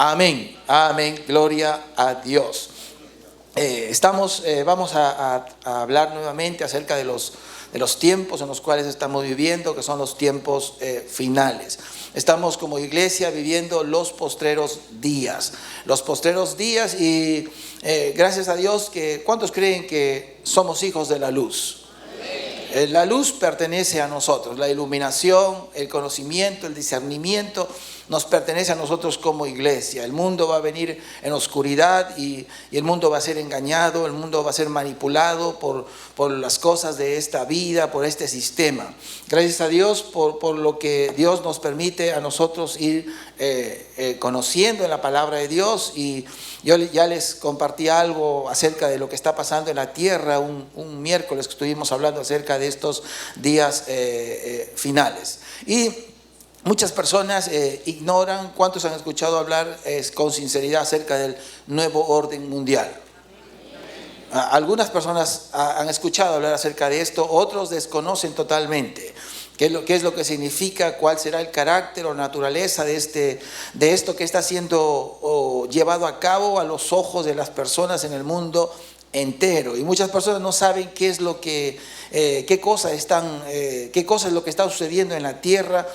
Amén, amén, gloria a Dios. Vamos a hablar nuevamente acerca de los tiempos en los cuales estamos viviendo, que son los tiempos finales. Estamos como iglesia viviendo los postreros días. Los postreros días y gracias a Dios que ¿cuántos creen que somos hijos de la luz? La luz pertenece a nosotros, la iluminación, el conocimiento, el discernimiento nos pertenece a nosotros como iglesia. El mundo va a venir en oscuridad y el mundo va a ser engañado, el mundo va a ser manipulado por las cosas de esta vida, por este sistema. Gracias a Dios por lo que Dios nos permite a nosotros ir conociendo en la palabra de Dios. Y yo ya les compartí algo acerca de lo que está pasando en la tierra un miércoles que estuvimos hablando acerca de estos días finales. Y muchas personas ignoran, ¿cuántos han escuchado hablar con sinceridad acerca del nuevo orden mundial? Algunas personas han escuchado hablar acerca de esto, otros desconocen totalmente qué es lo que significa, cuál será el carácter o naturaleza de esto que está siendo llevado a cabo a los ojos de las personas en el mundo entero. Y muchas personas no saben qué es lo que qué cosa es lo que está sucediendo en la tierra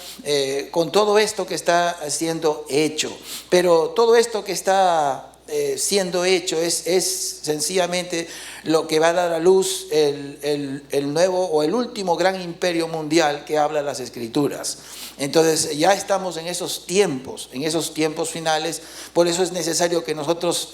con todo esto que está siendo hecho. Pero todo esto que está siendo hecho es sencillamente lo que va a dar a luz el nuevo o el último gran imperio mundial que habla las Escrituras. Entonces ya estamos en esos tiempos finales. Por eso es necesario que nosotros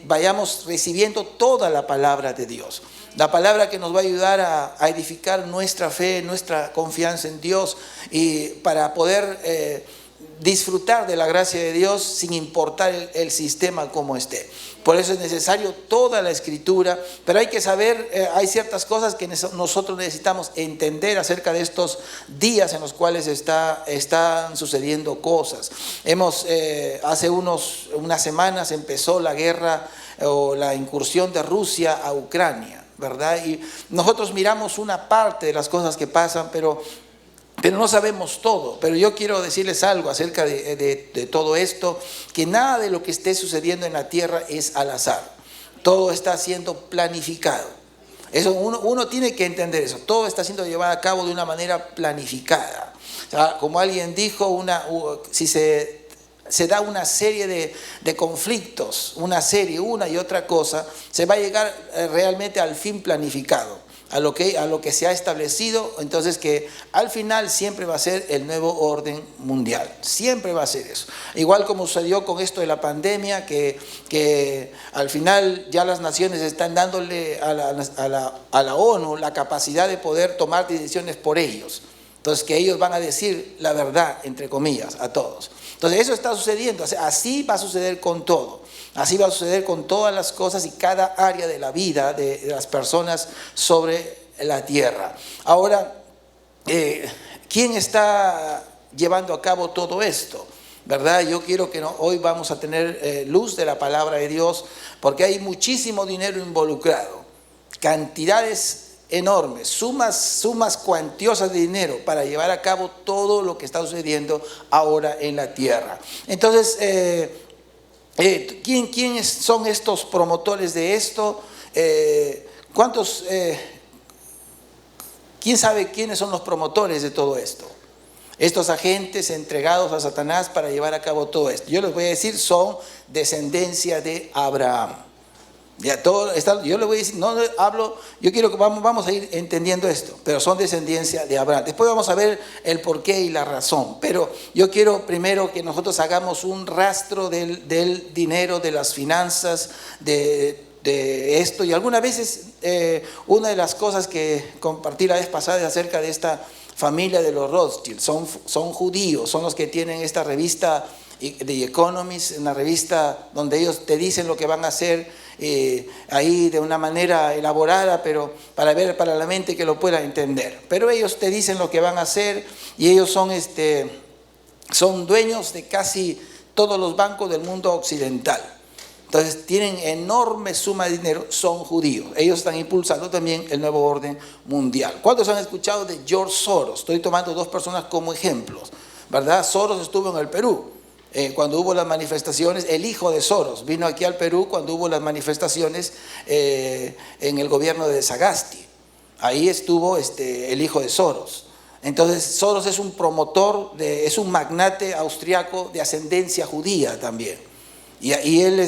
vayamos recibiendo toda la palabra de Dios. La palabra que nos va a ayudar a edificar nuestra fe, nuestra confianza en Dios y para poder disfrutar de la gracia de Dios sin importar el sistema como esté. Por eso es necesario toda la Escritura, pero hay que saber, hay ciertas cosas que nosotros necesitamos entender acerca de estos días en los cuales están sucediendo cosas. Hace unas semanas empezó la guerra o la incursión de Rusia a Ucrania, ¿verdad? Y nosotros miramos una parte de las cosas que pasan, pero no sabemos todo. Pero yo quiero decirles algo acerca de todo esto, que nada de lo que esté sucediendo en la tierra es al azar. Todo está siendo planificado. Eso uno tiene que entender eso. Todo está siendo llevado a cabo de una manera planificada. O sea, como alguien dijo, si se da una serie de conflictos, una y otra cosa, se va a llegar realmente al fin planificado. A lo que se ha establecido, entonces que al final siempre va a ser el nuevo orden mundial, siempre va a ser eso. Igual como sucedió con esto de la pandemia, que al final ya las naciones están dándole a la ONU la capacidad de poder tomar decisiones por ellos. Entonces que ellos van a decir la verdad, entre comillas, a todos. Entonces eso está sucediendo, o sea, así va a suceder con todo. Así va a suceder con todas las cosas y cada área de la vida de las personas sobre la tierra. Ahora, ¿quién está llevando a cabo todo esto? ¿Verdad? Yo quiero que hoy vamos a tener luz de la palabra de Dios, porque hay muchísimo dinero involucrado, cantidades enormes, sumas cuantiosas de dinero para llevar a cabo todo lo que está sucediendo ahora en la tierra. Entonces, ¿quiénes son estos promotores de esto? ¿Quién sabe quiénes son los promotores de todo esto? Estos agentes entregados a Satanás para llevar a cabo todo esto. Yo les voy a decir, son descendencia de Abraham. Ya todo yo le voy a decir, yo quiero que vamos a ir entendiendo esto, pero son descendencia de Abraham. Después vamos a ver el porqué y la razón, pero yo quiero primero que nosotros hagamos un rastro del dinero, de las finanzas, de esto. Y algunas veces una de las cosas que compartí la vez pasada es acerca de esta familia de los Rothschild. Son judíos, son los que tienen esta revista de The Economist, una revista donde ellos te dicen lo que van a hacer ahí de una manera elaborada, pero para la mente que lo pueda entender. Pero ellos te dicen lo que van a hacer y ellos son dueños de casi todos los bancos del mundo occidental. Entonces tienen enorme suma de dinero, son judíos. Ellos están impulsando también el nuevo orden mundial. ¿Cuántos han escuchado de George Soros? Estoy tomando dos personas como ejemplos, ¿verdad? Soros estuvo en el Perú. cuando hubo las manifestaciones, el hijo de Soros vino aquí al Perú cuando hubo las manifestaciones en el gobierno de Sagasti. Ahí estuvo el hijo de Soros. Entonces Soros es un promotor, es un magnate austriaco de ascendencia judía también. Y él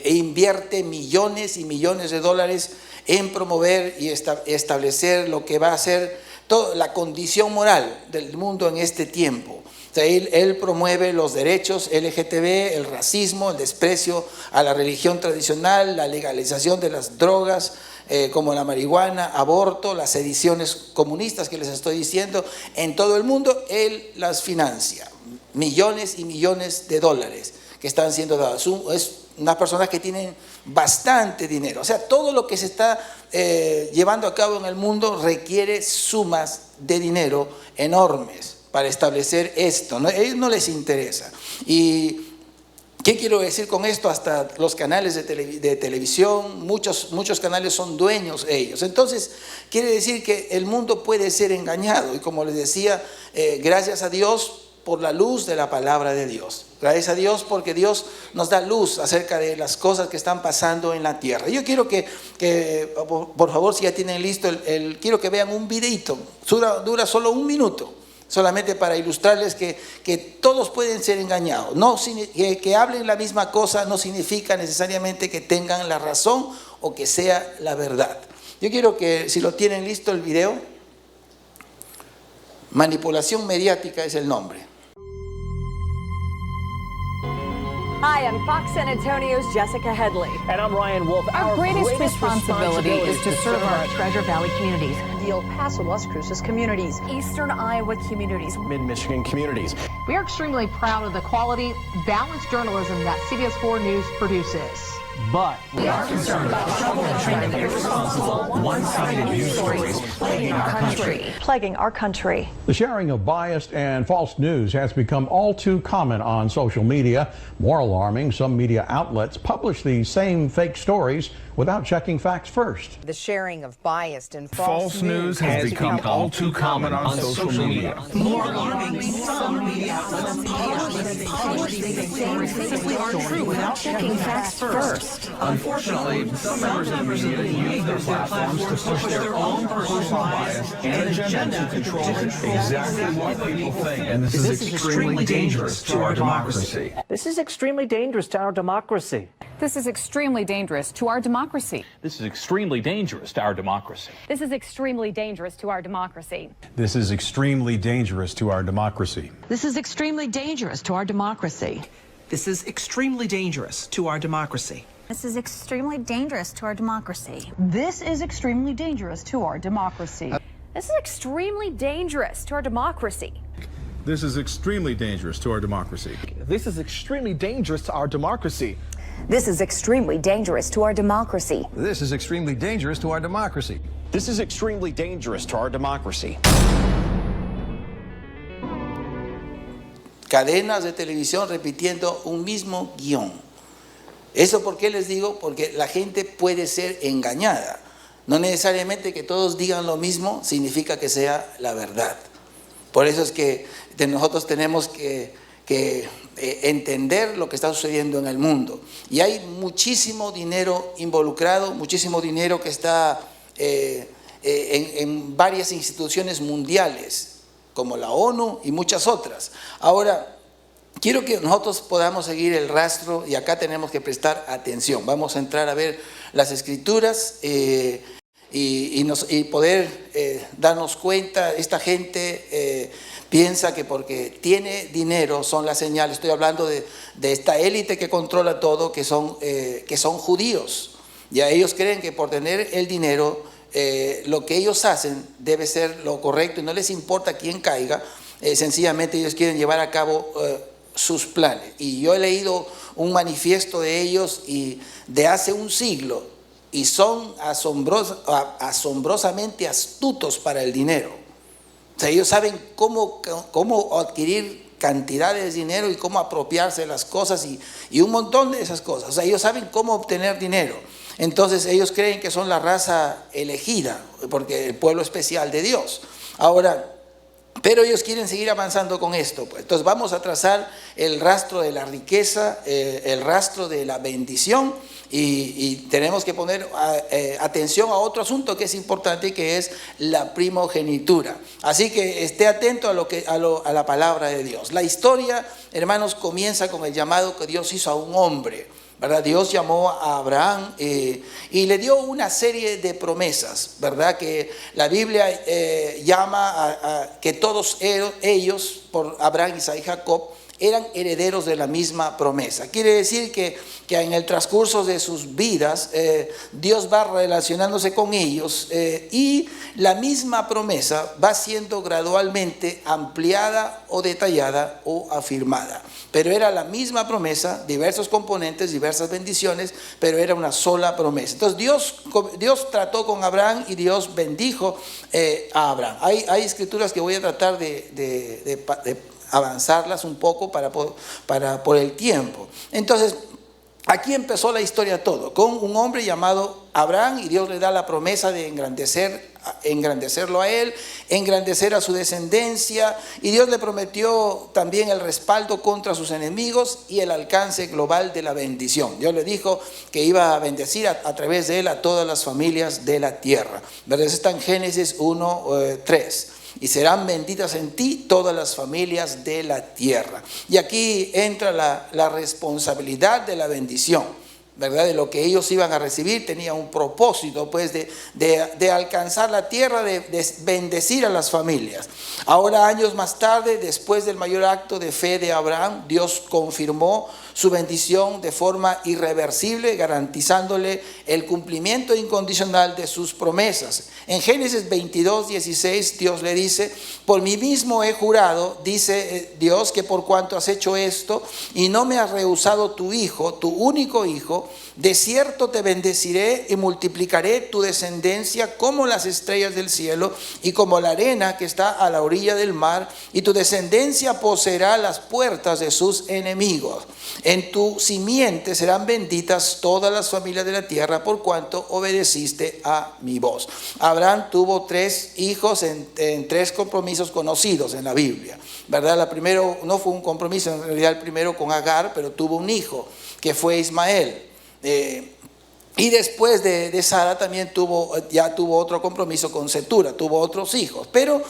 invierte millones y millones de dólares en promover y establecer lo que va a ser toda la condición moral del mundo en este tiempo. O sea, él promueve los derechos LGTB, el racismo, el desprecio a la religión tradicional, la legalización de las drogas como la marihuana, aborto, las sediciones comunistas que les estoy diciendo. En todo el mundo él las financia, millones y millones de dólares que están siendo dados. Es unas personas que tienen bastante dinero. O sea, todo lo que se está llevando a cabo en el mundo requiere sumas de dinero enormes para establecer esto, ¿no? A ellos no les interesa. ¿Y qué quiero decir con esto? Hasta los canales de televisión, muchos canales son dueños ellos. Entonces, quiere decir que el mundo puede ser engañado. Y como les decía, gracias a Dios por la luz de la palabra de Dios. Gracias a Dios porque Dios nos da luz acerca de las cosas que están pasando en la tierra. Yo quiero que por favor, si ya tienen listo, quiero que vean un videito. Dura solo 1 minuto. Solamente para ilustrarles que todos pueden ser engañados. No, que hablen la misma cosa no significa necesariamente que tengan la razón o que sea la verdad. Yo quiero que, si lo tienen listo el video, manipulación mediática es el nombre. Hi, I'm Fox San Antonio's Jessica Headley. And I'm Ryan Wolf. Our greatest responsibility is to serve our Treasure Valley communities, the El Paso, Las Cruces communities, Eastern Iowa communities, Mid-Michigan communities. We are extremely proud of the quality, balanced journalism that CBS 4 News produces. But we are concerned about trouble and irresponsible, one-sided news stories plaguing our country. The sharing of biased and false news has become all too common on social media. More alarming, some media outlets publish these same fake stories without checking facts first. The sharing of biased and false news has become all too common on social media. More alarming, some media outlets publish these things simply aren't true without checking facts first. Unfortunately, some members of the media use their platforms to push their own personal bias and agenda to control exactly what people think. And this is extremely dangerous to our democracy. this is extremely dangerous to our democracy. This is extremely dangerous to our democracy. This is extremely dangerous to our democracy. This is extremely dangerous to our democracy. This is extremely dangerous to our democracy. This is extremely dangerous to our democracy. This is extremely dangerous to our democracy. This is extremely dangerous to our democracy. This is extremely dangerous to our democracy. This is extremely dangerous to our democracy. This is extremely dangerous to our democracy. This is extremely dangerous to our democracy. This is extremely dangerous to our democracy. This is extremely dangerous to our democracy. This is extremely dangerous to our democracy. Cadenas de televisión repitiendo un mismo guión. ¿Eso por qué les digo? Porque la gente puede ser engañada. No necesariamente que todos digan lo mismo significa que sea la verdad. Por eso es que nosotros tenemos que entender lo que está sucediendo en el mundo. Y hay muchísimo dinero involucrado, muchísimo dinero que está en varias instituciones mundiales, como la ONU y muchas otras. Ahora, quiero que nosotros podamos seguir el rastro y acá tenemos que prestar atención. Vamos a entrar a ver las escrituras y poder darnos cuenta. Esta gente piensa que porque tiene dinero son las señales. Estoy hablando de esta élite que controla todo, que son judíos. Ya ellos creen que por tener el dinero, lo que ellos hacen debe ser lo correcto y no les importa quién caiga. Sencillamente ellos quieren llevar a cabo sus planes. Y yo he leído un manifiesto de ellos de hace un siglo y son asombrosamente astutos para el dinero. O sea, ellos saben cómo adquirir cantidades de dinero y cómo apropiarse de las cosas y un montón de esas cosas. O sea, ellos saben cómo obtener dinero. Entonces ellos creen que son la raza elegida, porque el pueblo especial de Dios. Ahora, Pero ellos quieren seguir avanzando con esto. Pues. Entonces vamos a trazar el rastro de la riqueza, el rastro de la bendición, y tenemos que poner atención a otro asunto que es importante, que es la primogenitura. Así que esté atento a la palabra de Dios. La historia, hermanos, comienza con el llamado que Dios hizo a un hombre, ¿verdad? Dios llamó a Abraham y le dio una serie de promesas, ¿verdad? Que la Biblia llama a que todos ellos, por Abraham, Isaac y Jacob, eran herederos de la misma promesa. Quiere decir que en el transcurso de sus vidas, Dios va relacionándose con ellos y la misma promesa va siendo gradualmente ampliada o detallada o afirmada. Pero era la misma promesa, diversos componentes, diversas bendiciones, pero era una sola promesa. Entonces Dios trató con Abraham y Dios bendijo a Abraham. Hay escrituras que voy a tratar de avanzarlas un poco por el tiempo. Entonces, aquí empezó la historia todo, con un hombre llamado Abraham, y Dios le da la promesa de engrandecerlo a él, engrandecer a su descendencia, y Dios le prometió también el respaldo contra sus enemigos y el alcance global de la bendición. Dios le dijo que iba a bendecir a través de él a todas las familias de la tierra. ¿Verdad? Eso está en Génesis 1:3. Y serán benditas en ti todas las familias de la tierra. Y aquí entra la responsabilidad de la bendición, ¿verdad? De lo que ellos iban a recibir. Tenía un propósito, pues, de alcanzar la tierra, de bendecir a las familias. Ahora, años más tarde, después del mayor acto de fe de Abraham, Dios confirmó su bendición de forma irreversible, garantizándole el cumplimiento incondicional de sus promesas. En Génesis 22:16, Dios le dice: por mí mismo he jurado, dice Dios, que por cuanto has hecho esto y no me has rehusado tu hijo, tu único hijo, de cierto te bendeciré y multiplicaré tu descendencia como las estrellas del cielo y como la arena que está a la orilla del mar, y tu descendencia poseerá las puertas de sus enemigos. En tu simiente serán benditas todas las familias de la tierra, por cuanto obedeciste a mi voz. Abraham tuvo 3 hijos en 3 compromisos conocidos en la Biblia, ¿verdad? La primero no fue un compromiso, en realidad el primero con Agar, pero tuvo un hijo que fue Ismael. Y después de Sara también tuvo otro compromiso con Cetura, tuvo otros hijos. Pero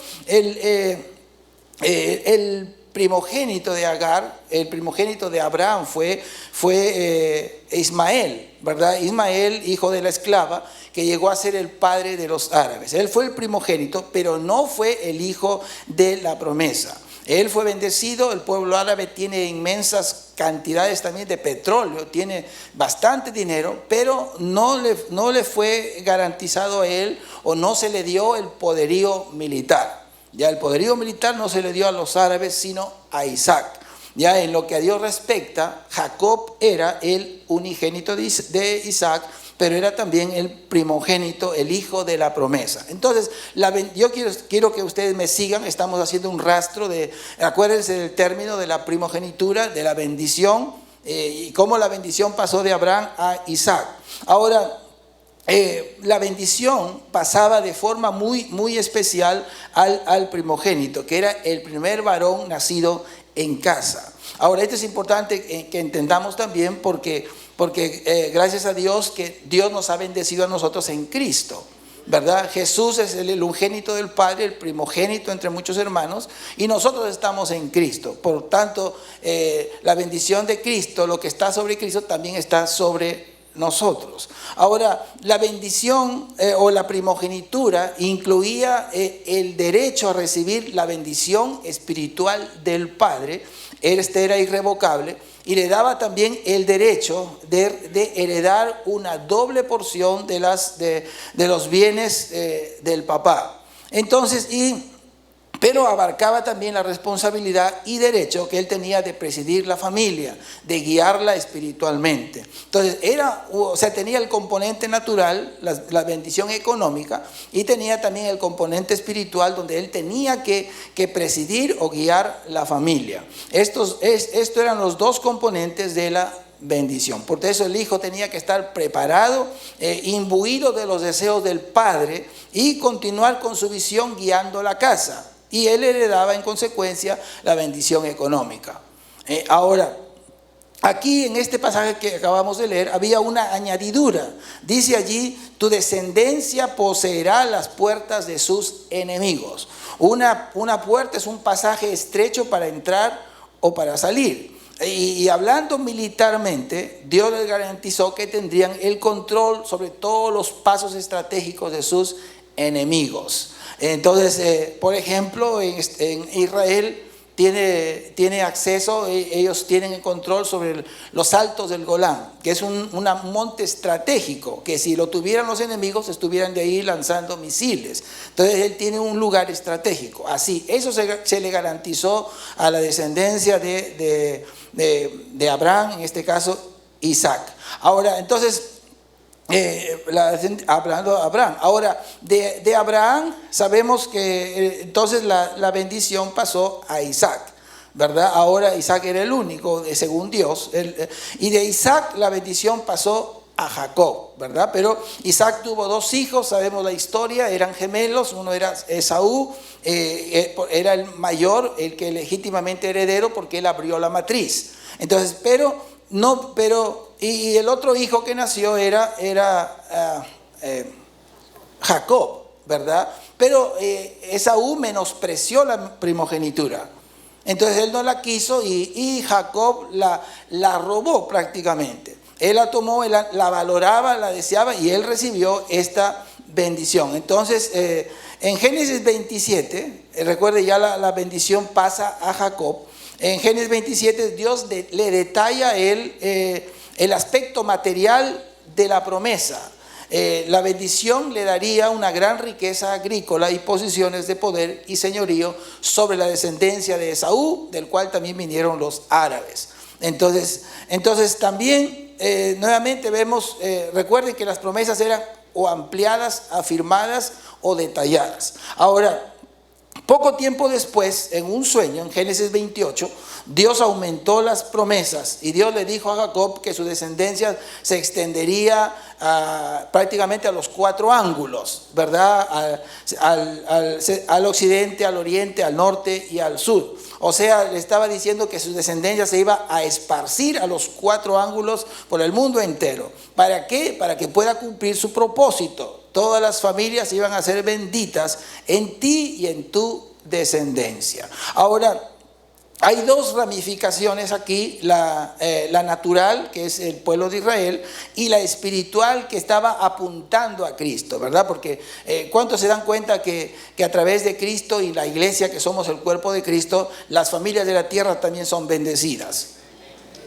el primogénito de Agar, el primogénito de Abraham fue Ismael, ¿verdad? Ismael, hijo de la esclava, que llegó a ser el padre de los árabes. Él fue el primogénito, pero no fue el hijo de la promesa. Él fue bendecido. El pueblo árabe tiene inmensas cantidades también de petróleo, tiene bastante dinero, pero no le fue garantizado a él, o no se le dio el poderío militar. Ya el poderío militar no se le dio a los árabes, sino a Isaac. Ya en lo que a Dios respecta, Jacob era el unigénito de Isaac, pero era también el primogénito, el hijo de la promesa. Entonces, yo quiero que ustedes me sigan. Estamos haciendo un rastro acuérdense del término de la primogenitura, de la bendición, y cómo la bendición pasó de Abraham a Isaac. Ahora, la bendición pasaba de forma muy, muy especial al primogénito, que era el primer varón nacido en casa. Ahora, esto es importante que entendamos también porque gracias a Dios que Dios nos ha bendecido a nosotros en Cristo, ¿verdad? Jesús es el unigénito del Padre, el primogénito entre muchos hermanos, y nosotros estamos en Cristo. Por tanto, la bendición de Cristo, lo que está sobre Cristo, también está sobre nosotros. Ahora, la bendición o la primogenitura incluía el derecho a recibir la bendición espiritual del Padre. Este era irrevocable, y le daba también el derecho de heredar una doble porción de los bienes del papá. Entonces, pero abarcaba también la responsabilidad y derecho que él tenía de presidir la familia, de guiarla espiritualmente. Entonces tenía el componente natural, la bendición económica, y tenía también el componente espiritual, donde él tenía que presidir o guiar la familia. Estos eran los 2 componentes de la bendición. Por eso el hijo tenía que estar preparado, imbuido de los deseos del padre, y continuar con su visión guiando la casa. y él heredaba en consecuencia la bendición económica. Ahora, aquí en este pasaje que acabamos de leer había una añadidura. Dice allí, tu descendencia poseerá las puertas de sus enemigos. Una puerta es un pasaje estrecho para entrar o para salir. Y hablando militarmente, Dios les garantizó que tendrían el control sobre todos los pasos estratégicos de sus enemigos. Entonces, por ejemplo, en Israel tiene acceso, ellos tienen el control sobre los altos del Golán, que es un monte estratégico, que si lo tuvieran los enemigos estuvieran de ahí lanzando misiles. Entonces él tiene un lugar estratégico. Así, eso se le garantizó a la descendencia de Abraham, en este caso Isaac. Ahora, entonces, hablando de Abraham, ahora de Abraham sabemos que entonces la bendición pasó a Isaac, ¿verdad? Ahora Isaac era el único, según Dios, y de Isaac la bendición pasó a Jacob, ¿verdad? Pero Isaac tuvo 2 hijos, sabemos la historia, eran gemelos, uno era Esaú, era el mayor, el que legítimamente heredero, porque él abrió la matriz. Entonces, y el otro hijo que nació era Jacob, ¿verdad? Pero Esaú menospreció la primogenitura. Entonces él no la quiso y Jacob la robó prácticamente. Él la tomó, él la valoraba, la deseaba y él recibió esta bendición. Entonces en Génesis 27, recuerde ya la bendición pasa a Jacob. En Génesis 27 Dios le detalla el aspecto material de la promesa. La bendición le daría una gran riqueza agrícola y posiciones de poder y señorío sobre la descendencia de Esaú, del cual también vinieron los árabes. Entonces también nuevamente vemos, recuerden que las promesas eran o ampliadas, afirmadas o detalladas. Ahora, poco tiempo después, en un sueño, en Génesis 28, Dios aumentó las promesas y Dios le dijo a Jacob que su descendencia se extendería prácticamente a los 4 ángulos, ¿verdad? Al occidente, al oriente, al norte y al sur. O sea, le estaba diciendo que su descendencia se iba a esparcir a los 4 ángulos por el mundo entero. ¿Para qué? Para que pueda cumplir su propósito. Todas las familias iban a ser benditas en ti y en tu descendencia. Ahora, hay 2 ramificaciones aquí, la natural, que es el pueblo de Israel, y la espiritual, que estaba apuntando a Cristo, ¿verdad? Porque ¿cuántos se dan cuenta que a través de Cristo y la iglesia, que somos el cuerpo de Cristo, las familias de la tierra también son bendecidas?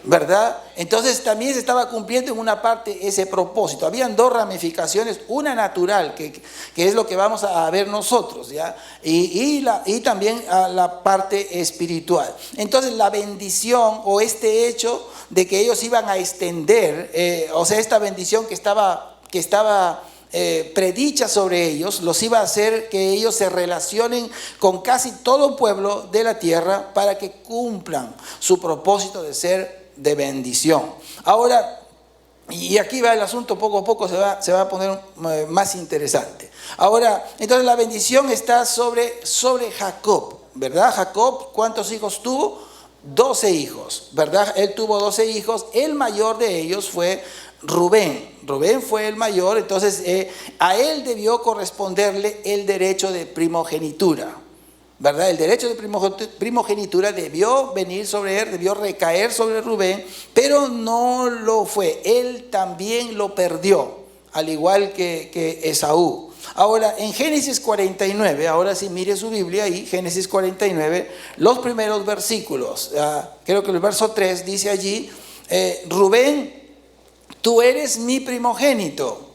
¿Verdad? Entonces también se estaba cumpliendo en una parte ese propósito. Habían 2 ramificaciones, una natural, que es lo que vamos a ver nosotros, ¿ya? Y también a la parte espiritual. Entonces la bendición o este hecho de que ellos iban a extender, o sea, esta bendición que estaba predicha sobre ellos, los iba a hacer que ellos se relacionen con casi todo pueblo de la tierra para que cumplan su propósito de ser de bendición. Ahora, y aquí va el asunto, poco a poco se va a poner más interesante. Ahora, entonces la bendición está sobre Jacob, ¿verdad? Jacob, ¿cuántos hijos tuvo? 12 hijos, ¿verdad? Él tuvo 12 hijos, el mayor de ellos fue Rubén. Rubén fue el mayor, entonces a él debió corresponderle el derecho de primogenitura, ¿verdad? El derecho de primogenitura debió venir sobre él, debió recaer sobre Rubén, pero no lo fue. Él también lo perdió, al igual que Esaú. Ahora, en Génesis 49, ahora sí mire su Biblia ahí, Génesis 49, los primeros versículos, creo que el verso 3 dice allí, Rubén, tú eres mi primogénito,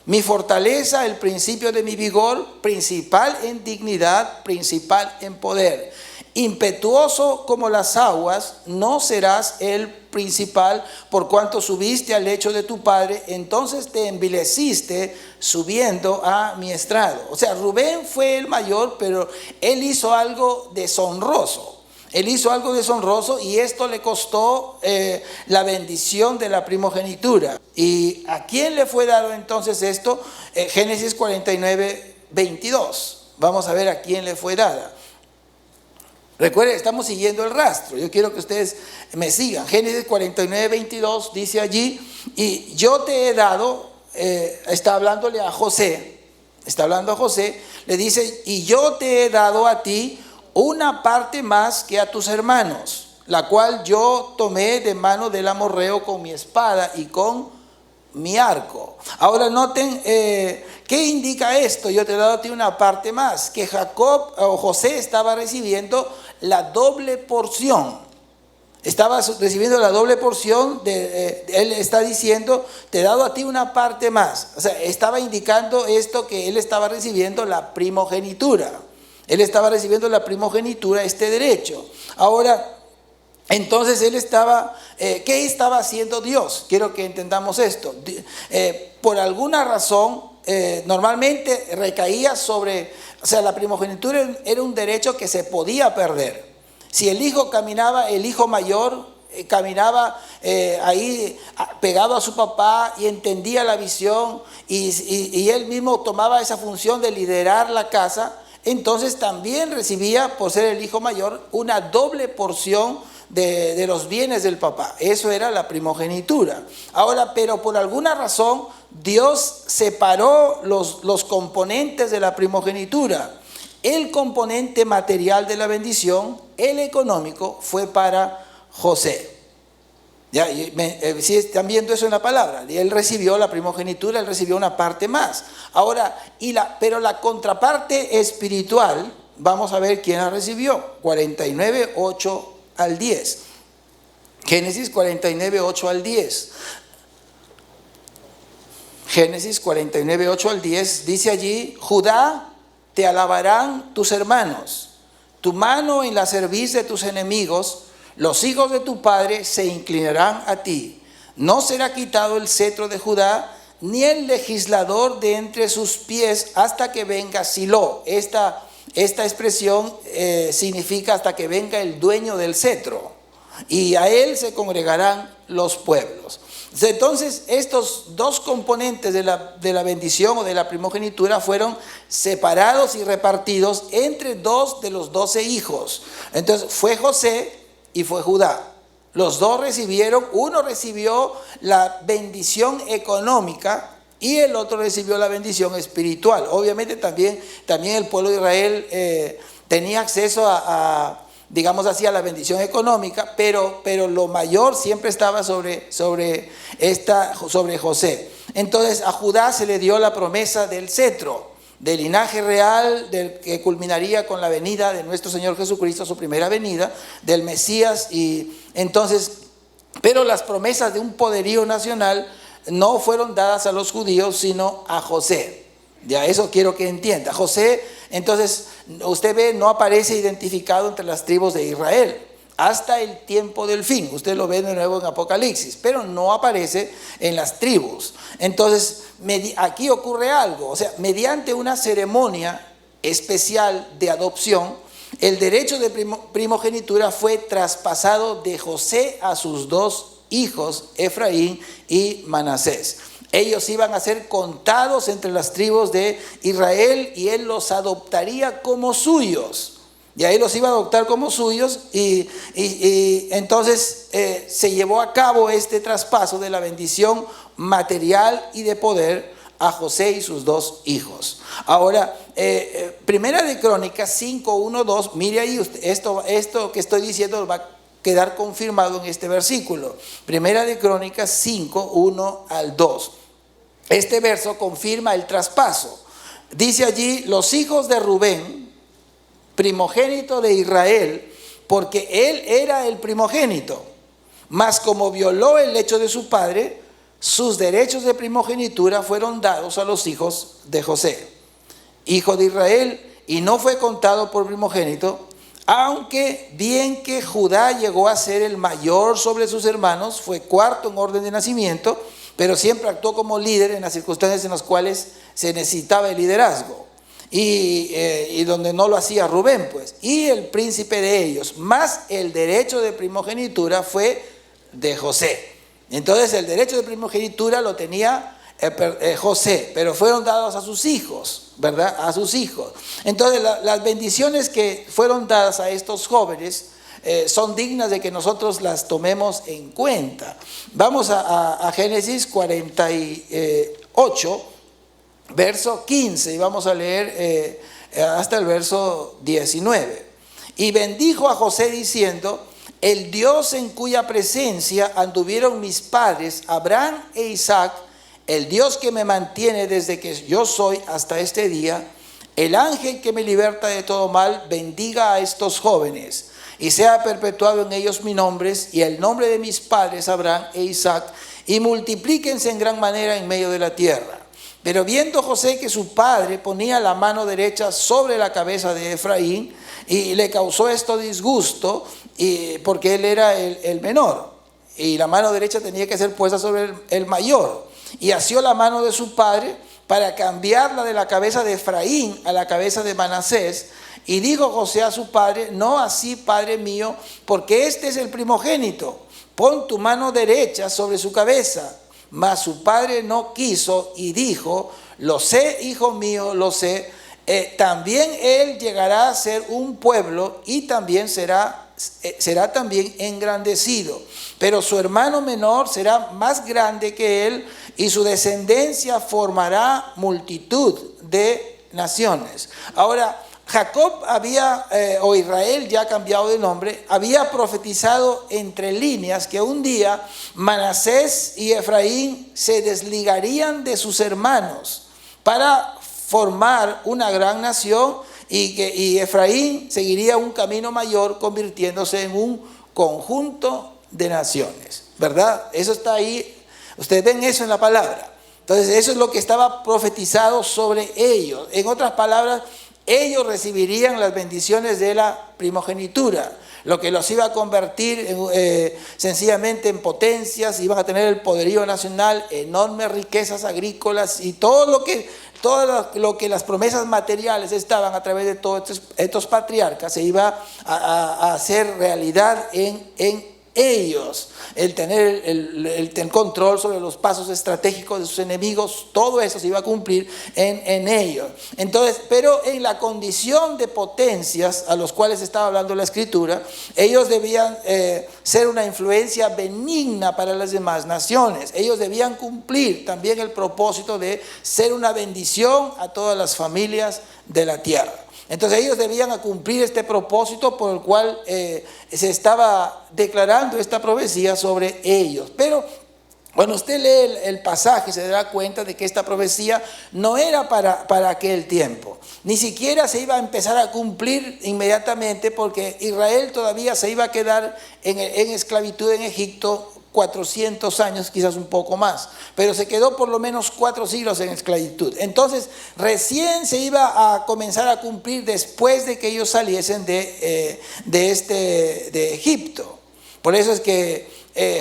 mi fortaleza, el principio de mi vigor, principal en dignidad, principal en poder. Impetuoso como las aguas, no serás el principal, por cuanto subiste al lecho de tu padre, entonces te envileciste subiendo a mi estrado. O sea, Rubén fue el mayor, pero él hizo algo deshonroso. Él hizo algo deshonroso y esto le costó la bendición de la primogenitura. ¿Y a quién le fue dado entonces esto? Génesis 49, 22. Vamos a ver a quién le fue dada. Recuerden, estamos siguiendo el rastro. Yo quiero que ustedes me sigan. Génesis 49, 22 dice allí, y yo te he dado, está hablándole a José, le dice, y yo te he dado a ti una parte más que a tus hermanos, la cual yo tomé de mano del amorreo con mi espada y con mi arco. Ahora noten, ¿qué indica esto? Yo te he dado a ti una parte más, que Jacob o José estaba recibiendo la doble porción. Estaba recibiendo la doble porción, él está diciendo, te he dado a ti una parte más. O sea, estaba indicando esto, que él estaba recibiendo la primogenitura. Él estaba recibiendo la primogenitura, este derecho. Ahora, entonces él estaba, ¿qué estaba haciendo Dios? Quiero que entendamos esto. Por alguna razón, normalmente recaía sobre, o sea, la primogenitura era un derecho que se podía perder. Si el hijo caminaba, el hijo mayor caminaba ahí pegado a su papá y entendía la visión y él mismo tomaba esa función de liderar la casa, entonces también recibía, por ser el hijo mayor, una doble porción de los bienes del papá. Eso era la primogenitura. Ahora, pero por alguna razón, Dios separó los componentes de la primogenitura. El componente material de la bendición, el económico, fue para José. Ya, si están viendo eso en la palabra, él recibió la primogenitura, él recibió una parte más. Ahora, pero la contraparte espiritual, vamos a ver quién la recibió. 49, 8 al 10. Génesis 49, 8 al 10. Génesis 49, 8 al 10 dice allí, Judá, te alabarán tus hermanos, tu mano en la cerviz de tus enemigos, los hijos de tu padre se inclinarán a ti. No será quitado el cetro de Judá, ni el legislador de entre sus pies hasta que venga Silo. Esta expresión significa hasta que venga el dueño del cetro, y a él se congregarán los pueblos. Entonces, estos dos componentes de la bendición o de la primogenitura fueron separados y repartidos entre dos de los 12 hijos. Entonces, fue José y fue Judá. Los dos recibieron, uno recibió la bendición económica y el otro recibió la bendición espiritual. Obviamente también el pueblo de Israel tenía acceso digamos así, a la bendición económica, pero lo mayor siempre estaba sobre José. Entonces a Judá se le dio la promesa del cetro, del linaje real, que culminaría con la venida de nuestro Señor Jesucristo, su primera venida, del Mesías. Y entonces, pero las promesas de un poderío nacional no fueron dadas a los judíos, sino a José. Ya, eso quiero que entienda. José, entonces, usted ve, no aparece identificado entre las tribus de Israel hasta el tiempo del fin. Usted lo ve de nuevo en Apocalipsis, pero no aparece en las tribus. Entonces, aquí ocurre algo. O sea, mediante una ceremonia especial de adopción, el derecho de primogenitura fue traspasado de José a sus dos hijos, Efraín y Manasés. Ellos iban a ser contados entre las tribus de Israel y él los adoptaría como suyos. Y ahí los iba a adoptar como suyos y entonces se llevó a cabo este traspaso de la bendición material y de poder a José y sus dos hijos. Ahora, Primera de Crónicas 5, 1, 2, mire ahí usted, esto que estoy diciendo va a quedar confirmado en este versículo. Primera de Crónicas 5, 1 al 2. Este verso confirma el traspaso. Dice allí, los hijos de Rubén, primogénito de Israel, porque él era el primogénito, mas como violó el lecho de su padre, sus derechos de primogenitura fueron dados a los hijos de José, hijo de Israel, y no fue contado por primogénito, aunque bien que Judá llegó a ser el mayor sobre sus hermanos, fue cuarto en orden de nacimiento, pero siempre actuó como líder en las circunstancias en las cuales se necesitaba el liderazgo. Y donde no lo hacía Rubén, pues. Y el príncipe de ellos, más el derecho de primogenitura fue de José. Entonces el derecho de primogenitura lo tenía José, pero fueron dados a sus hijos, ¿verdad? A sus hijos. Entonces las bendiciones que fueron dadas a estos jóvenes son dignas de que nosotros las tomemos en cuenta. Vamos a Génesis 48, verso 15, y vamos a leer hasta el verso 19. Y bendijo a José diciendo: el Dios en cuya presencia anduvieron mis padres Abraham e Isaac, el Dios que me mantiene desde que yo soy hasta este día, el ángel que me liberta de todo mal, bendiga a estos jóvenes y sea perpetuado en ellos mi nombre y el nombre de mis padres Abraham e Isaac, y multiplíquense en gran manera en medio de la tierra. Pero viendo José que su padre ponía la mano derecha sobre la cabeza de Efraín, y le causó esto disgusto, porque él era el menor, y la mano derecha tenía que ser puesta sobre el mayor, y asió la mano de su padre para cambiarla de la cabeza de Efraín a la cabeza de Manasés. Y dijo José a su padre: no así, padre mío, porque este es el primogénito, pon tu mano derecha sobre su cabeza. Mas su padre no quiso y dijo: lo sé, hijo mío, lo sé. También él llegará a ser un pueblo y también será también engrandecido. Pero su hermano menor será más grande que él y su descendencia formará multitud de naciones. Ahora, Jacob o Israel, ya cambiado de nombre, había profetizado entre líneas que un día Manasés y Efraín se desligarían de sus hermanos para formar una gran nación, y Efraín seguiría un camino mayor, convirtiéndose en un conjunto de naciones, ¿verdad? Eso está ahí, ustedes ven eso en la palabra. Entonces eso es lo que estaba profetizado sobre ellos. En otras palabras, ellos recibirían las bendiciones de la primogenitura, lo que los iba a convertir sencillamente en potencias. Iban a tener el poderío nacional, enormes riquezas agrícolas y todo lo que las promesas materiales estaban a través de todos estos patriarcas se iba a hacer realidad en ellos. El tener el control sobre los pasos estratégicos de sus enemigos, todo eso se iba a cumplir en ellos. Entonces, pero en la condición de potencias a los cuales estaba hablando la Escritura, ellos debían ser una influencia benigna para las demás naciones. Ellos debían cumplir también el propósito de ser una bendición a todas las familias de la tierra. Entonces ellos debían cumplir este propósito por el cual se estaba declarando esta profecía sobre ellos. Pero cuando usted lee el pasaje se dará cuenta de que esta profecía no era para aquel tiempo. Ni siquiera se iba a empezar a cumplir inmediatamente, porque Israel todavía se iba a quedar en esclavitud en Egipto 400 años, quizás un poco más, pero se quedó por lo menos 4 siglos en esclavitud. Entonces recién se iba a comenzar a cumplir después de que ellos saliesen de Egipto. Por eso es que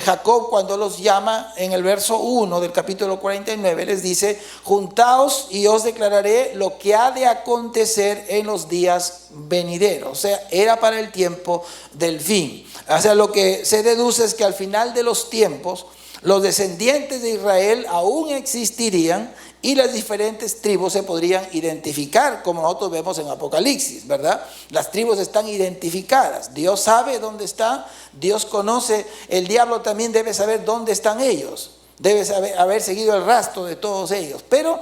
Jacob, cuando los llama en el verso 1 del capítulo 49, les dice: juntaos y os declararé lo que ha de acontecer en los días venideros. O sea, era para el tiempo del fin. O sea, lo que se deduce es que al final de los tiempos los descendientes de Israel aún existirían y las diferentes tribus se podrían identificar, como nosotros vemos en Apocalipsis, ¿verdad? Las tribus están identificadas. Dios sabe dónde están, Dios conoce, el diablo también debe saber dónde están ellos. Debe haber seguido el rastro de todos ellos. Pero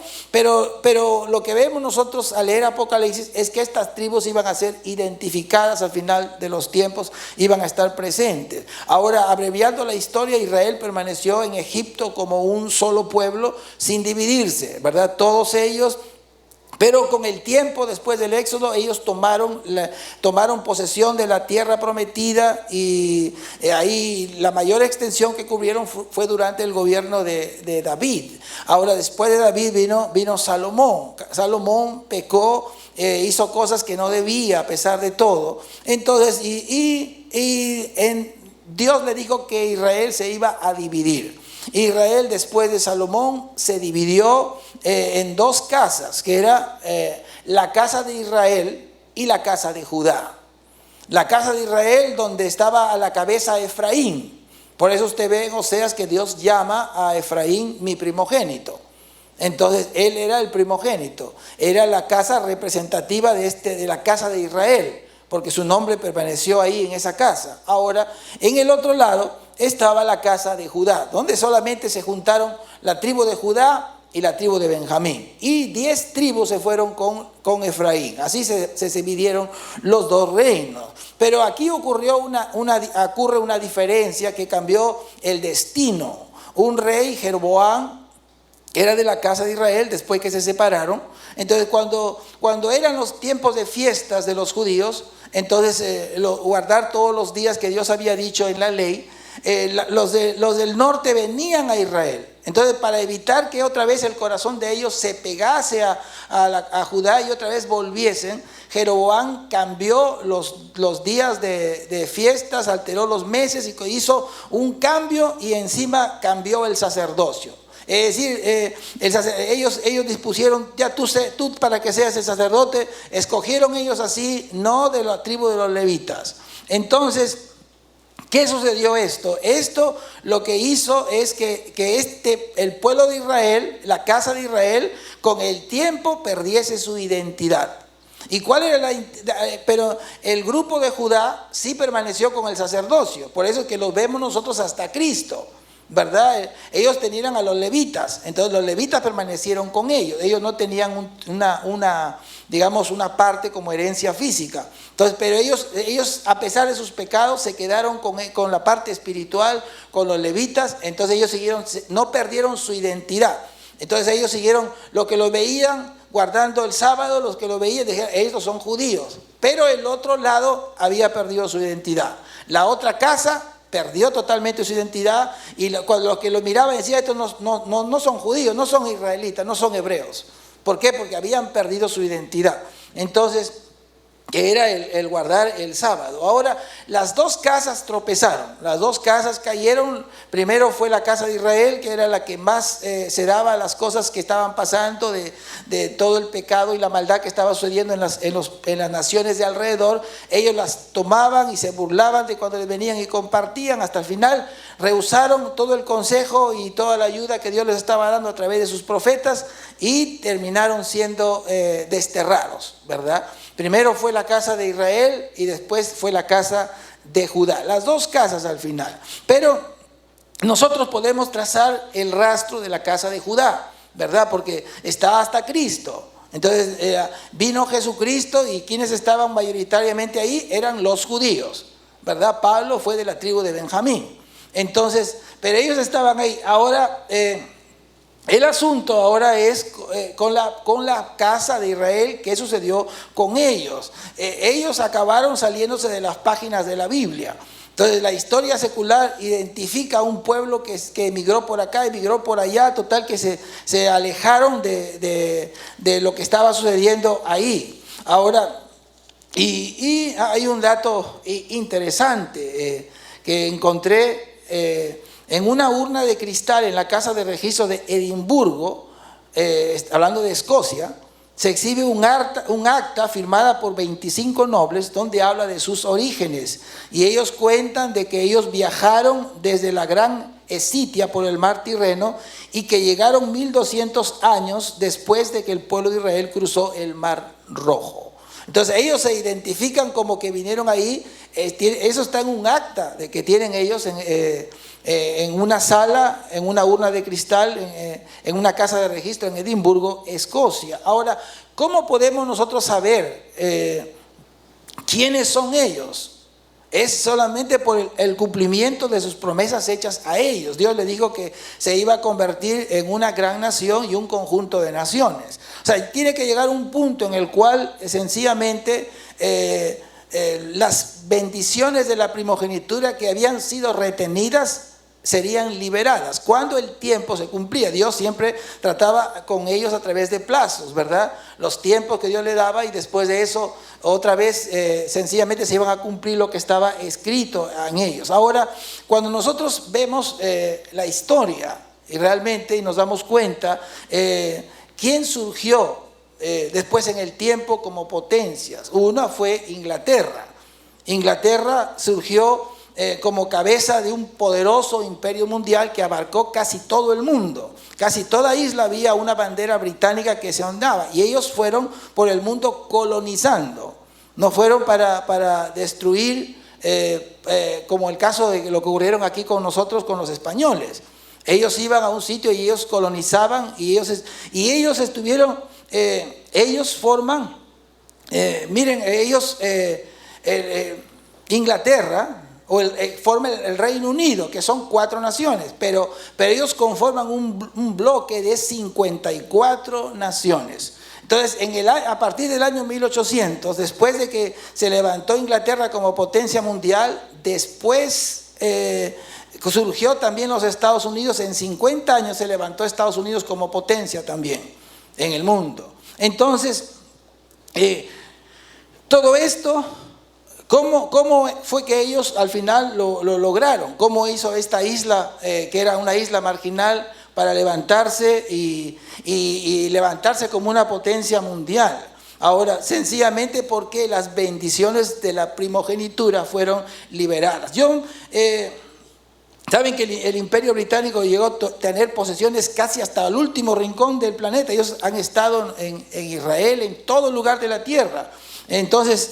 lo que vemos nosotros al leer Apocalipsis es que estas tribus iban a ser identificadas al final de los tiempos, iban a estar presentes. Ahora, abreviando la historia, Israel permaneció en Egipto como un solo pueblo sin dividirse, ¿verdad? Todos ellos. Pero con el tiempo, después del Éxodo, ellos tomaron posesión de la tierra prometida, y ahí la mayor extensión que cubrieron fue durante el gobierno de David. Ahora, después de David vino Salomón. Salomón pecó, hizo cosas que no debía a pesar de todo. Entonces, Dios le dijo que Israel se iba a dividir. Israel, después de Salomón, se dividió en 2 casas, que era la casa de Israel y la casa de Judá. La casa de Israel, donde estaba a la cabeza Efraín. Por eso usted ve en Oseas que Dios llama a Efraín mi primogénito. Entonces él era el primogénito, era la casa representativa de la casa de Israel, porque su nombre permaneció ahí en esa casa. Ahora, en el otro lado estaba la casa de Judá, donde solamente se juntaron la tribu de Judá y la tribu de Benjamín. Y 10 tribus se fueron con Efraín. Así se dividieron los dos reinos. Pero aquí ocurre una diferencia que cambió el destino. Un rey, Jeroboam, era de la casa de Israel después que se separaron. Entonces cuando eran los tiempos de fiestas de los judíos, entonces guardar todos los días que Dios había dicho en la ley, los del norte venían a Israel. Entonces, para evitar que otra vez el corazón de ellos se pegase a Judá y otra vez volviesen, Jeroboam cambió los días de fiestas, alteró los meses y hizo un cambio, y encima cambió el sacerdocio. Es decir, ellos dispusieron, ya tú para que seas el sacerdote, escogieron ellos así, no de la tribu de los levitas. Entonces, ¿qué sucedió esto? Esto lo que hizo es que el pueblo de Israel, la casa de Israel, con el tiempo perdiese su identidad. ¿Y cuál era pero el grupo de Judá sí permaneció con el sacerdocio? Por eso es que los vemos nosotros hasta Cristo, ¿verdad? Ellos tenían a los levitas, entonces los levitas permanecieron con ellos. Ellos no tenían una parte como herencia física. Entonces, pero ellos a pesar de sus pecados se quedaron con la parte espiritual, con los levitas. Entonces ellos no perdieron su identidad. Entonces ellos siguieron, lo que lo veían guardando el sábado, los que lo veían dijeron, estos son judíos. Pero el otro lado había perdido su identidad. La otra casa perdió totalmente su identidad, y cuando los que lo miraban decían, estos no son judíos, no son israelitas, no son hebreos. ¿Por qué? Porque habían perdido su identidad. Entonces, que era el guardar el sábado. Ahora, las dos casas tropezaron, las dos casas cayeron. Primero fue la casa de Israel, que era la que más se daba a las cosas que estaban pasando, de todo el pecado y la maldad que estaba sucediendo en las naciones de alrededor. Ellos las tomaban y se burlaban de cuando les venían y compartían. Hasta el final rehusaron todo el consejo y toda la ayuda que Dios les estaba dando a través de sus profetas, y terminaron siendo desterrados, ¿verdad? Primero fue la casa de Israel y después fue la casa de Judá. Las dos casas al final. Pero nosotros podemos trazar el rastro de la casa de Judá, ¿verdad? Porque está hasta Cristo. Entonces vino Jesucristo, y quienes estaban mayoritariamente ahí eran los judíos, ¿verdad? Pablo fue de la tribu de Benjamín. Entonces, pero ellos estaban ahí. Ahora, el asunto ahora es con la casa de Israel. ¿Qué sucedió con ellos? Ellos acabaron saliéndose de las páginas de la Biblia. Entonces la historia secular identifica a un pueblo que emigró por acá, emigró por allá, total que se alejaron de lo que estaba sucediendo ahí. Ahora, y hay un dato interesante que encontré en una urna de cristal en la casa de registro de Edimburgo, hablando de Escocia. Se exhibe un acta firmada por 25 nobles donde habla de sus orígenes, y ellos cuentan de que ellos viajaron desde la Gran Escitia por el mar Tirreno, y que llegaron 1200 años después de que el pueblo de Israel cruzó el Mar Rojo. Entonces ellos se identifican como que vinieron ahí. Eso está en un acta de que tienen ellos en una sala, en una urna de cristal, en una casa de registro en Edimburgo, Escocia. Ahora, ¿cómo podemos nosotros saber quiénes son ellos? Es solamente por el cumplimiento de sus promesas hechas a ellos. Dios le dijo que se iba a convertir en una gran nación y un conjunto de naciones. O sea, tiene que llegar un punto en el cual sencillamente las bendiciones de la primogenitura que habían sido retenidas serían liberadas. Cuando el tiempo se cumplía, Dios siempre trataba con ellos a través de plazos, ¿verdad? Los tiempos que Dios le daba, y después de eso otra vez sencillamente se iban a cumplir lo que estaba escrito en ellos. Ahora, cuando nosotros vemos la historia y realmente nos damos cuenta quién surgió después en el tiempo como potencias. Una fue Inglaterra. Inglaterra surgió como cabeza de un poderoso imperio mundial que abarcó casi todo el mundo. Casi toda isla había una bandera británica que se ondaba, y ellos fueron por el mundo colonizando. No fueron para destruir, como el caso de lo que ocurrieron aquí con nosotros, con los españoles. Ellos iban a un sitio y ellos colonizaban, y ellos estuvieron, ellos forman, Inglaterra, forma el Reino Unido, que son 4 naciones, pero ellos conforman un bloque de 54 naciones. Entonces, a partir del año 1800, después de que se levantó Inglaterra como potencia mundial, después surgió también los Estados Unidos. En 50 años se levantó Estados Unidos como potencia también en el mundo. Entonces, todo esto, ¿cómo fue que ellos al final lo lograron? ¿Cómo hizo esta isla, que era una isla marginal, para levantarse y levantarse como una potencia mundial? Ahora, sencillamente porque las bendiciones de la primogenitura fueron liberadas. Saben que el Imperio Británico llegó a tener posesiones casi hasta el último rincón del planeta. Ellos han estado en Israel, en todo lugar de la tierra. Entonces,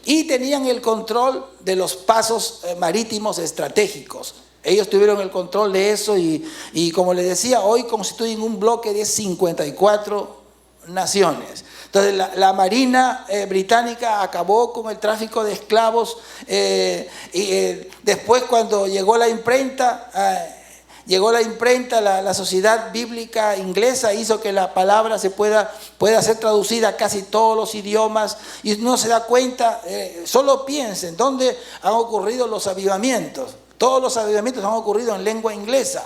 y tenían el control de los pasos marítimos estratégicos. Ellos tuvieron el control de eso y como les decía, hoy constituyen un bloque de 54 naciones. Entonces la Marina británica acabó con el tráfico de esclavos, después cuando llegó la imprenta, la Sociedad Bíblica Inglesa hizo que la palabra pueda ser traducida a casi todos los idiomas, y uno se da cuenta, solo piensen, ¿dónde han ocurrido los avivamientos? Todos los avivamientos han ocurrido en lengua inglesa.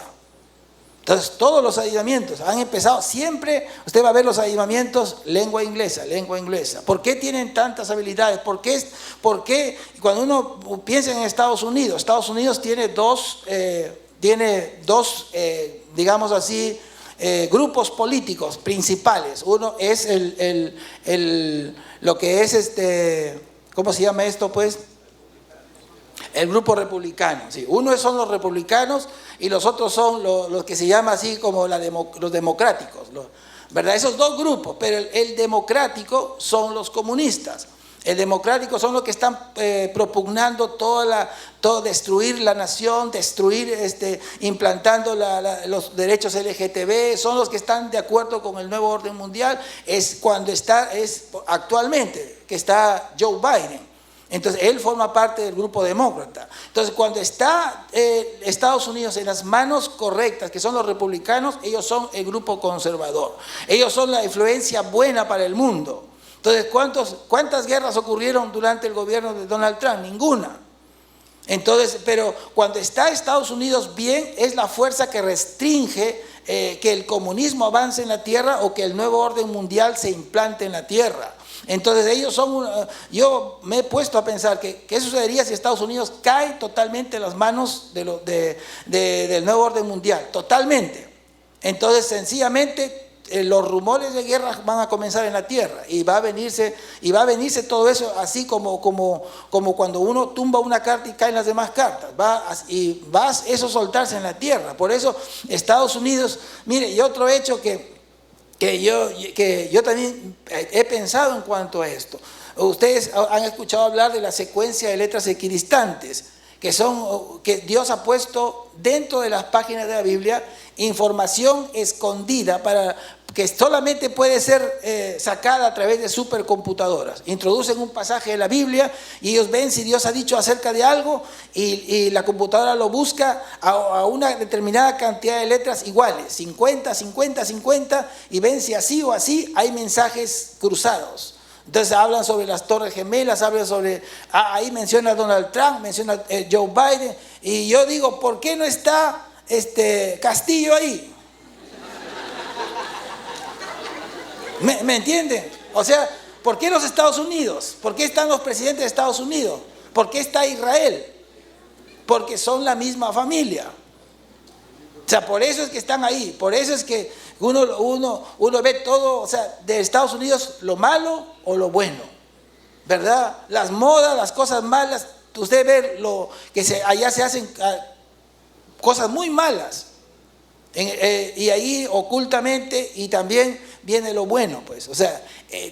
Entonces, todos los avivamientos han empezado, siempre usted va a ver los avivamientos, lengua inglesa, lengua inglesa. ¿Por qué tienen tantas habilidades? ¿Por qué cuando uno piensa en Estados Unidos tiene dos, digamos así, grupos políticos principales? Uno es lo que es ¿cómo se llama esto pues? El grupo republicano, sí. Uno son los republicanos y los otros son los que se llama así como los democráticos, ¿verdad? Esos dos grupos, pero el democrático son los comunistas. El democrático son los que están propugnando todo destruir la nación, implantando los derechos LGTB, son los que están de acuerdo con el nuevo orden mundial. Es actualmente que está Joe Biden. Entonces, él forma parte del grupo demócrata. Entonces, cuando está Estados Unidos en las manos correctas, que son los republicanos, ellos son el grupo conservador. Ellos son la influencia buena para el mundo. Entonces, ¿cuántas guerras ocurrieron durante el gobierno de Donald Trump? Ninguna. Entonces, pero cuando está Estados Unidos bien, es la fuerza que restringe que el comunismo avance en la tierra o que el nuevo orden mundial se implante en la tierra. Entonces ellos yo me he puesto a pensar qué sucedería si Estados Unidos cae totalmente en las manos del nuevo orden mundial, totalmente. Entonces sencillamente los rumores de guerra van a comenzar en la tierra y va a venirse todo eso, así como cuando uno tumba una carta y caen las demás cartas, va eso soltarse en la tierra. Por eso Estados Unidos, mire, y otro hecho que yo también he pensado en cuanto a esto. Ustedes han escuchado hablar de la secuencia de letras equidistantes, que Dios ha puesto dentro de las páginas de la Biblia información escondida que solamente puede ser sacada a través de supercomputadoras. Introducen un pasaje de la Biblia y ellos ven si Dios ha dicho acerca de algo y la computadora lo busca a una determinada cantidad de letras iguales, 50, 50, 50, y ven si así o así hay mensajes cruzados. Entonces hablan sobre las Torres Gemelas, hablan sobre, ahí menciona Donald Trump, menciona Joe Biden, y yo digo, ¿por qué no está Castillo ahí? ¿Me entienden? O sea, ¿por qué los Estados Unidos? ¿Por qué están los presidentes de Estados Unidos? ¿Por qué está Israel? Porque son la misma familia. O sea, por eso es que están ahí. Por eso es que uno ve todo, o sea, de Estados Unidos lo malo o lo bueno, ¿verdad? Las modas, las cosas malas, usted ve que allá se hacen cosas muy malas. Y ahí ocultamente, y también viene lo bueno, pues. O sea,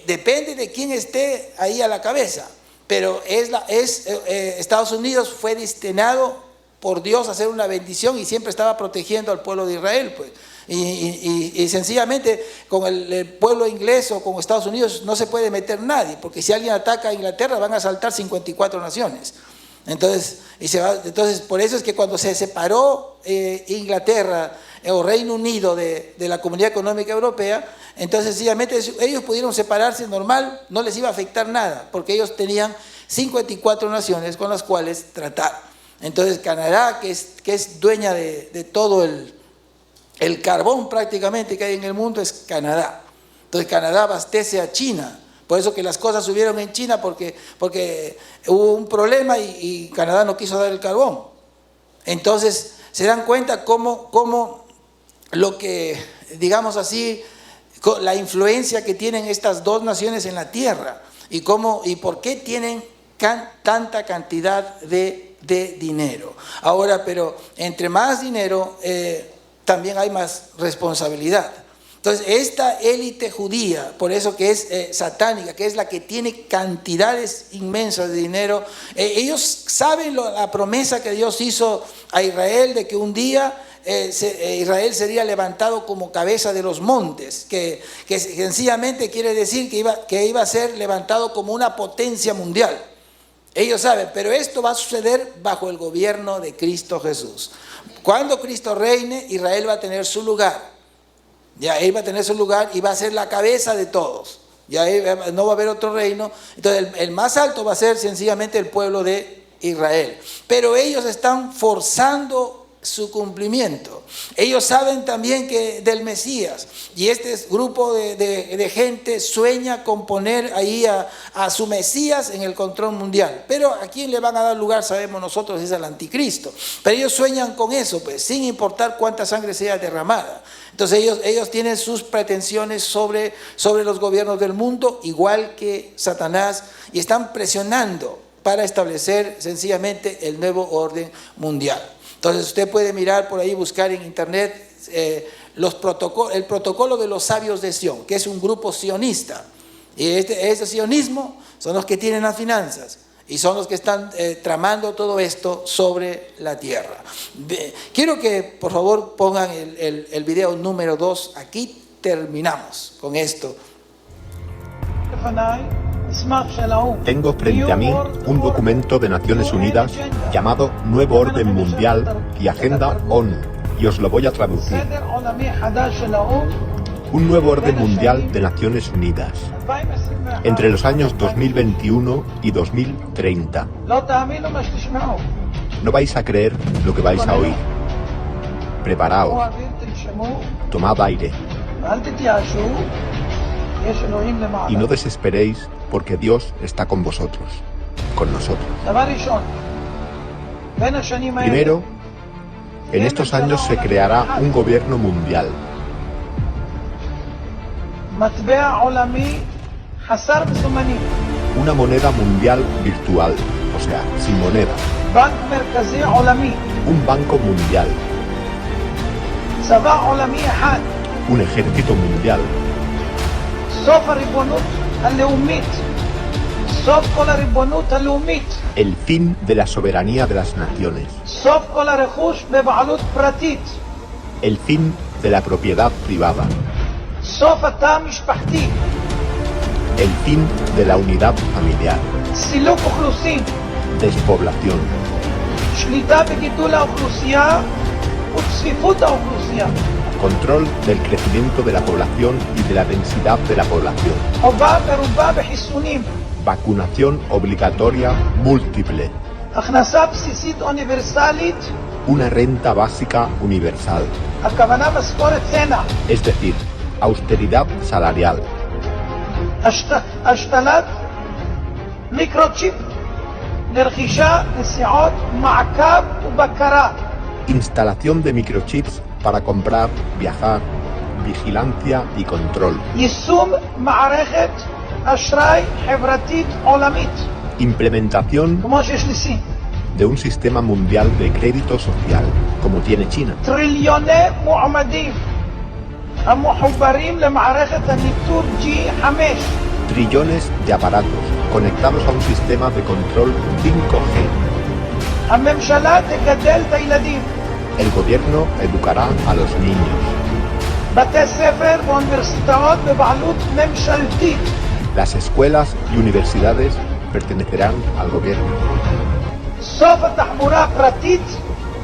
depende de quién esté ahí a la cabeza. Pero Estados Unidos fue destinado por Dios a hacer una bendición y siempre estaba protegiendo al pueblo de Israel, pues. Y sencillamente con el pueblo inglés o con Estados Unidos no se puede meter nadie, porque si alguien ataca a Inglaterra van a saltar 54 naciones. Entonces por eso es que cuando se separó Inglaterra o Reino Unido de la Comunidad Económica Europea, entonces sencillamente ellos pudieron separarse normal, no les iba a afectar nada, porque ellos tenían 54 naciones con las cuales tratar. Entonces Canadá, que es dueña de todo el carbón prácticamente que hay en el mundo, es Canadá. Entonces Canadá abastece a China. Por eso que las cosas subieron en China, porque hubo un problema y Canadá no quiso dar el carbón. Entonces se dan cuenta cómo lo que, digamos así, la influencia que tienen estas dos naciones en la tierra y por qué tienen tanta cantidad de dinero. Ahora, pero entre más dinero también hay más responsabilidad. Entonces, esta élite judía, por eso que es satánica, que es la que tiene cantidades inmensas de dinero, ellos saben la promesa que Dios hizo a Israel de que un día Israel sería levantado como cabeza de los montes, que sencillamente quiere decir que iba a ser levantado como una potencia mundial. Ellos saben, pero esto va a suceder bajo el gobierno de Cristo Jesús. Cuando Cristo reine, Israel va a tener su lugar. Ya él va a tener su lugar y va a ser la cabeza de todos. Ya no va a haber otro reino. Entonces el más alto va a ser sencillamente el pueblo de Israel. Pero ellos están forzando su cumplimiento. Ellos saben también que del Mesías, y este grupo de gente sueña con poner ahí a su Mesías en el control mundial. Pero a quién le van a dar lugar, sabemos nosotros, es al anticristo. Pero ellos sueñan con eso, pues, sin importar cuánta sangre sea derramada. Entonces ellos tienen sus pretensiones sobre los gobiernos del mundo, igual que Satanás, y están presionando para establecer sencillamente el nuevo orden mundial. Entonces usted puede mirar por ahí, buscar en internet el protocolo de los sabios de Sión, que es un grupo sionista. Y ese sionismo son los que tienen las finanzas y son los que están tramando todo esto sobre la tierra. Quiero que por favor pongan el video número 2. Aquí terminamos con esto. Tengo frente a mí un documento de Naciones Unidas llamado Nuevo Orden Mundial y Agenda ONU, y os lo voy a traducir. Un nuevo orden mundial de Naciones Unidas entre los años 2021 y 2030. No vais a creer lo que vais a oír. Preparaos. Tomad aire. Y no desesperéis, porque Dios está con vosotros, con nosotros. Primero, en estos años se creará un gobierno mundial. Una moneda mundial virtual, o sea, sin moneda. Un banco mundial. Un ejército mundial. El fin de la soberanía de las naciones. El fin de la propiedad privada. El fin de la unidad familiar. Despoblación. Control del crecimiento de la población y de la densidad de la población. Vacunación obligatoria múltiple. Una renta básica universal. Es decir, austeridad salarial. Instalación de microchips para comprar, viajar, vigilancia y control. Implementación de un sistema mundial de crédito social, como tiene China. טריליוני מועמדים המחוברים למערכת הניטור G5. Trillones de aparatos conectados a un sistema de control 5G. הממשלה תגדל את הילדים. El gobierno educará a los niños. בתי ספר ואוניברסיטאות בבעלות ממשלתית. Las escuelas y universidades pertenecerán al gobierno. סוף התחבורה הפרטית.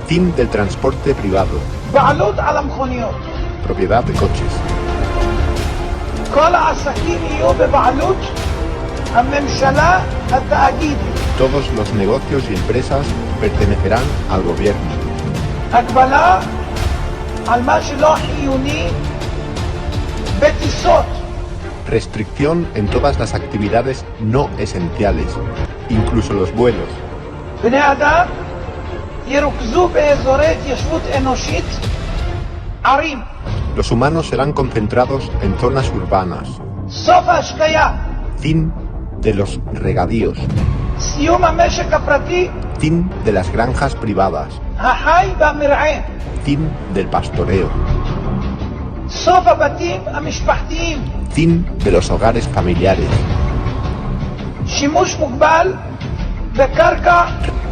Fin del transporte privado. בעלות על המכוניות. Propiedad de coches. כל העסקים יהיו בבעלות הממשלה התאגיד. Todos los negocios y empresas pertenecerán al gobierno. הגבלה על מה שלא חיוני בטיסות. Restricción en todas las actividades no esenciales, incluso los vuelos. בני אדם ירוכזו באזורי התיישבות אנושית, ערים. Los humanos serán concentrados en zonas urbanas. סוף ההשקיה. Fin de los regadíos. סיום המשק הפרטי. Fin de las granjas privadas. החי והמרעה. Fin del pastoreo. סוף הבתים המשפחתיים. Fin de los hogares familiares. שימוש מוגבל בקרקע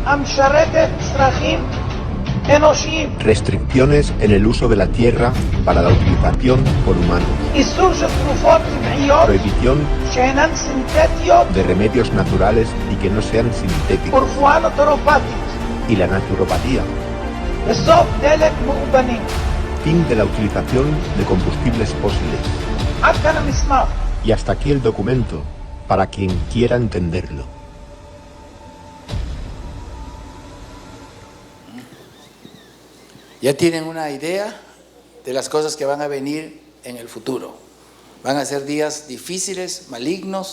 המשרתת צרכים אנושיים. Restricciones en el uso de la tierra para la utilización por humanos. איסור של תרופות טבעיות Prohibición שאינן סינתטיות de remedios naturales y que no sean sintéticos. ורפואה נטורופטית. Y la naturopatía. וסוף דלק מאובנים. Fin de la utilización de combustibles fósiles. עד כאן המסמך. Y hasta aquí el documento, para quien quiera entenderlo. Ya tienen una idea de las cosas que van a venir en el futuro. Van a ser días difíciles, malignos,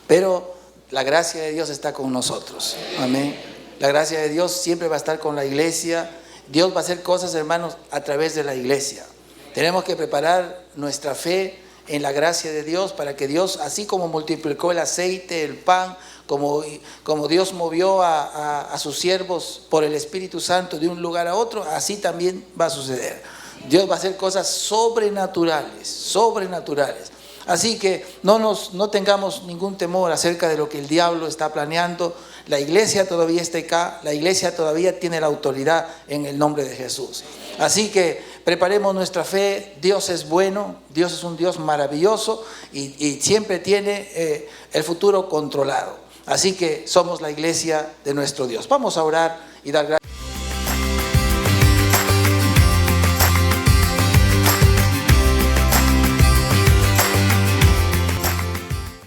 pero la gracia de Dios está con nosotros. Amén. La gracia de Dios siempre va a estar con la iglesia. Dios va a hacer cosas, hermanos, a través de la iglesia. Tenemos que preparar nuestra fe en la gracia de Dios para que Dios, así como multiplicó el aceite, el pan, como Dios movió a sus siervos por el Espíritu Santo de un lugar a otro, así también va a suceder. Dios va a hacer cosas sobrenaturales, sobrenaturales. Así que no tengamos ningún temor acerca de lo que el diablo está planeando. La iglesia todavía está acá, la iglesia todavía tiene la autoridad en el nombre de Jesús. Así que preparemos nuestra fe. Dios es bueno, Dios es un Dios maravilloso y siempre tiene el futuro controlado. Así que somos la iglesia de nuestro Dios. Vamos a orar y dar gracias.